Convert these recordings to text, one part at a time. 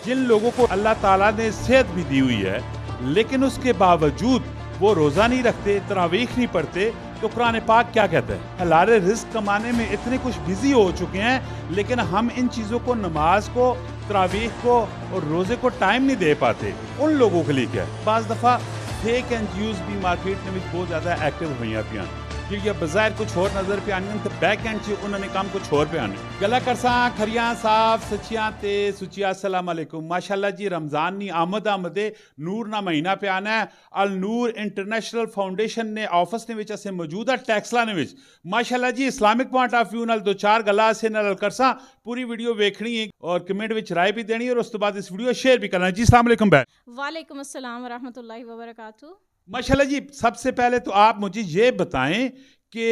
जिन लोगों को अल्लाह ताला ने सेहत भी दी हुई है लेकिन उसके बावजूद वो रोज़ा नहीं रखते, तरावीह नहीं पढ़ते, तो कुरान पाक क्या कहता है? हलाल रिस्क कमाने में इतने कुछ बिजी हो चुके हैं लेकिन हम इन चीज़ों को, नमाज को, तरावीह को और रोज़े को टाइम नहीं दे पाते। उन लोगों के लिए क्या है? बाज़ दफ़ा फेक एनजीओज़ भी मार्केट में बहुत ज़्यादा एक्टिव हुई हैं क्योंकि बज़ाहिर कुछ और नज़र पे आने तो बैक एंड से उन्होंने काम कुछ और पे आने गला करसा खरियां साफ सचियां ते सुचिया अस्सलाम वालेकुम। माशाल्लाह जी रमज़ान नी आमद आमदे नूर ना महीना पे आना है। अल नूर इंटरनेशनल फाउंडेशन ने ऑफिस ने विच असे मौजूद है टैक्सला ने विच माशाल्लाह जी इस्लामिक पॉइंट ऑफ व्यू नाल दो चार गल्लां असे नाल करसा। पूरी वीडियो वेखनी है और कमेंट विच राय भी देनी और उस तो बाद इस वीडियो शेयर भी करना। जी अस्सलाम वालेकुम बैक। वालेकुम अस्सलाम व रहमतुल्लाहि व बरकातहू। माशाल्लाह जी सबसे पहले तो आप मुझे ये बताएं कि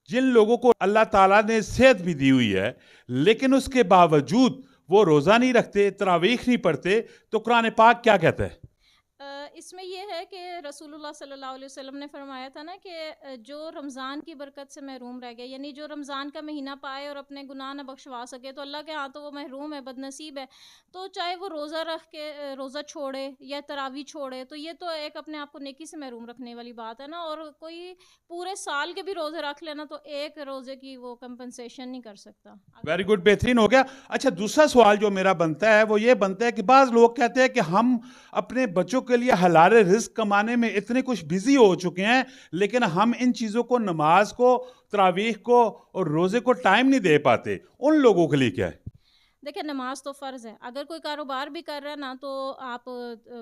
जिन लोगों को अल्लाह ताला ने सेहत भी दी हुई है लेकिन उसके बावजूद वो रोज़ा नहीं रखते, तरावीह नहीं पढ़ते, तो कुरान पाक क्या कहता है? इसमें यह है कि रसूलुल्लाह सल्लल्लाहु अलैहि वसल्लम ने फरमाया था ना कि जो रमज़ान की बरकत से महरूम रह गया, यानी जो रमज़ान का महीना पाए और अपने गुनाह न बख्शवा सके तो अल्लाह के हाथ तो वो महरूम है, बदनसीब है। तो चाहे वो रोज़ा रख के रोज़ा छोड़े या तरावी छोड़े तो ये तो एक अपने आप को नेकी से महरूम रखने वाली बात है ना। और कोई पूरे साल के भी रोज़े रख लेना तो एक रोज़े की वो कंपनसेशन नहीं कर सकता। वेरी गुड, बेहतरीन हो गया। अच्छा, दूसरा सवाल जो मेरा बनता है वो ये बनता है कि बाज़ लोग कहते हैं कि हम अपने बच्चों के लिए हलाल रिस्क कमाने में इतने कुछ बिजी हो चुके हैं लेकिन हम इन चीज़ों को, नमाज को, तरावीह को और रोज़े को टाइम नहीं दे पाते। उन लोगों के लिए क्या है? देखिए नमाज तो फ़र्ज़ है। अगर कोई कारोबार भी कर रहा है ना तो आप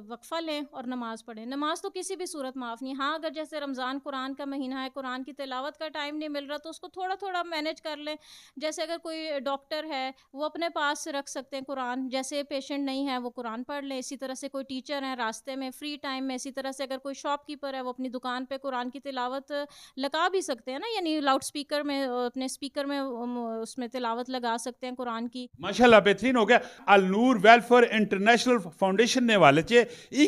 वक्फ़ा लें और नमाज़ पढ़ें। नमाज तो किसी भी सूरत माफ़ नहीं। हाँ, अगर जैसे रमज़ान कुरान का महीना है, कुरान की तिलावत का टाइम नहीं मिल रहा तो उसको थोड़ा थोड़ा मैनेज कर लें। जैसे अगर कोई डॉक्टर है वो अपने पास रख सकते हैं कुरान, जैसे पेशेंट नहीं है वो कुरान पढ़ लें। इसी तरह से कोई टीचर हैं रास्ते में फ्री टाइम में, इसी तरह से अगर कोई शॉपकीपर है वो अपनी दुकान पर कुरान की तिलावत लगा भी सकते हैं ना, यानी लाउड स्पीकर में अपने स्पीकर में उसमें तिलावत लगा सकते हैं कुरान की। माशाल्लाह बेहतरीन हो गया। अल नूर वेलफेयर इंटरनेशनल फाउंडेशन ने वाले चे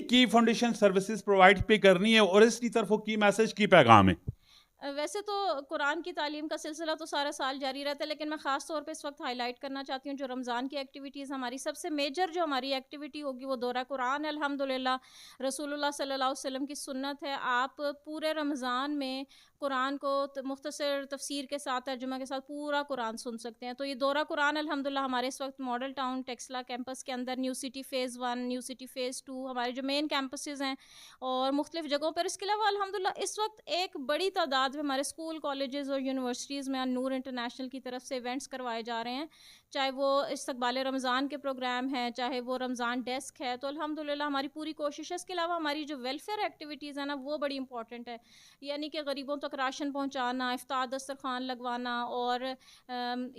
की फाउंडेशन सर्विसेज प्रोवाइड पे करनी है और इसकी तरफ की मैसेज की पैगाम है। वैसे तो कुरान की तालीम का सिलसिला तो सारा साल जारी रहता है लेकिन मैं ख़ास तौर पे इस वक्त हाईलाइट करना चाहती हूँ जो रमज़ान की एक्टिविटीज़ हमारी सबसे मेजर जो हमारी एक्टिविटी होगी वो दौरा कुरान। अल्हम्दुलिल्लाह रसूलुल्लाह सल्लल्लाहु अलैहि वसल्लम की सुन्नत है, आप पूरे रमज़ान में कुरान को मुख्तसर तफसीर के साथ, तर्जुमा के साथ पूरा कुरान सुन सकते हैं। तो ये दौरा कुरान अल्हम्दुलिल्लाह हमारे इस वक्त मॉडल टाउन टेक्सला कैंपस के अंदर new city phase 1, new city phase 2 हमारे जो मेन कैंपसेस हैं और मुख्तलिफ़ जगहों पर। इसके अलावा अल्हम्दुलिल्लाह इस वक्त एक बड़ी तादाद में हमारे स्कूल, कॉलेजेस और यूनिवर्सिटीज़ में नूर इंटरनेशनल की तरफ से इवेंट्स करवाए जा रहे हैं, चाहे वो इस्तकबाल रमज़ान के प्रोग्राम हैं, चाहे वो रमज़ान डेस्क है। तो अल्हम्दुलिल्लाह हमारी पूरी कोशिश है। इसके अलावा हमारी जो वेलफेयर एक्टिविटीज़ है ना वो बड़ी इंपॉर्टेंट है, यानी कि गरीबों तक राशन पहुंचाना, इफ्तार दस्तरखान लगवाना और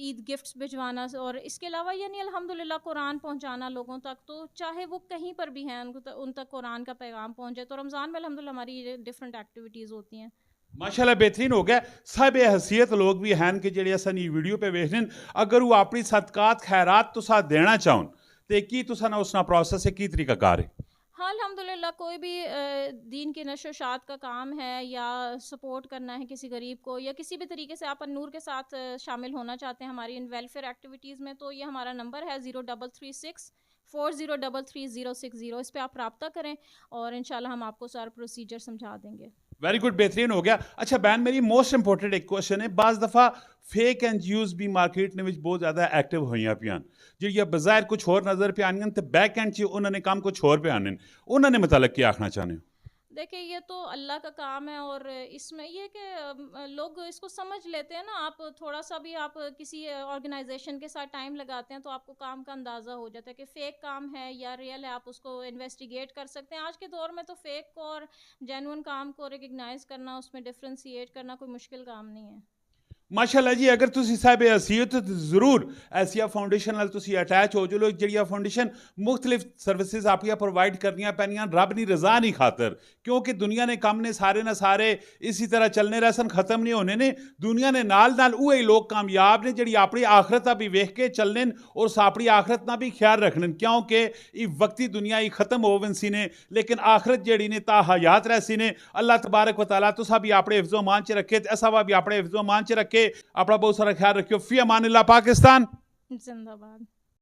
ईद गिफ्ट्स भिजवाना और इसके अलावा यानी अल्हम्दुलिल्लाह कुरान पहुंचाना लोगों तक। तो चाहे वो कहीं पर भी हैं उन तक कुरान का पैगाम पहुंचे। तो रमज़ान में अल्हम्दुलिल्लाह हमारी डिफरेंट एक्टिविटीज़ होती हैं। माशाल्लाह बेहतरीन हो गया। साहिब हैसियत लोग भी हैं कि जेह्ड़े असन वीडियो पे वेख रहे हैं, अगर वो अपनी सदकात खैरात तो साथ देना चाहन तो की तुसा ना उसना प्रोसेस है, की तरीकाकार है? हाँ अल्हम्दुलिल्लाह कोई भी दीन की नशो शात का काम है या सपोर्ट करना है किसी गरीब को या किसी भी तरीके से आप नूर के साथ शामिल होना चाहते हैं हमारी इन वेलफेयर एक्टिविटीज़ में, तो ये हमारा नंबर है 0336 4033 060। इस पर आप रब्ता करें और इंशाल्लाह हम आपको सारा प्रोसीजर समझा देंगे। वेरी गुड, बेहतरीन हो गया। अच्छा बहन, मेरी मोस्ट इंपॉर्टेंट एक क्वेश्चन है, बाज़ दफ़ा फेक एनजीओज़ भी मार्केट ने बहुत ज़्यादा एक्टिव हुई पियान जी बज़ाहिर कुछ और नज़र पे आनी तो बैक एंड च उन्होंने काम कुछ और पे आने, उन्होंने मतलब क्या आखना चाहने? देखिए ये तो अल्लाह का काम है और इसमें ये कि लोग इसको समझ लेते हैं ना। आप थोड़ा सा भी आप किसी ऑर्गेनाइजेशन के साथ टाइम लगाते हैं तो आपको काम का अंदाज़ा हो जाता है कि फ़ेक काम है या रियल है, आप उसको इन्वेस्टिगेट कर सकते हैं। आज के दौर में तो फ़ेक को और जेन्युइन काम को रिकग्नाइज़ करना, उसमें डिफ्रेंशिएट करना कोई मुश्किल काम नहीं है। माशाल्लाह जी, अगर तुसी साहिब हैसियत जरूर एसिया फाउंडेशन नाल तुसी अटैच हो जो जी फाउंडेशन मुख्तलिफ सर्विसेज आपको प्रोवाइड करनियां पैनियां रब नी रजा नहीं खातर, क्योंकि दुनिया ने कम ने सारे ना सारे इसी तरह चलने रहसन, खत्म नहीं होने ने। दुनिया ने नाल नाल उहे लोग कामयाब ने जी अपनी आखरत भी वेख के चलने और अपनी आखरत ना भी ख्याल रखने, क्योंकि ये वक्ती दुनिया ही खत्म होवन सी ने लेकिन आखरत जड़ी ने ता हयात रहसी ने। अल्लाह तबारक व तआला तुसा भी अपने हिफ्ज़ो मान च रखे, असा भी अपने हिफ्ज़ो मान च रखे। अपना बहुत सारा ख्याल रखियो। फी अमानिल्लाह। पाकिस्तान जिंदाबाद।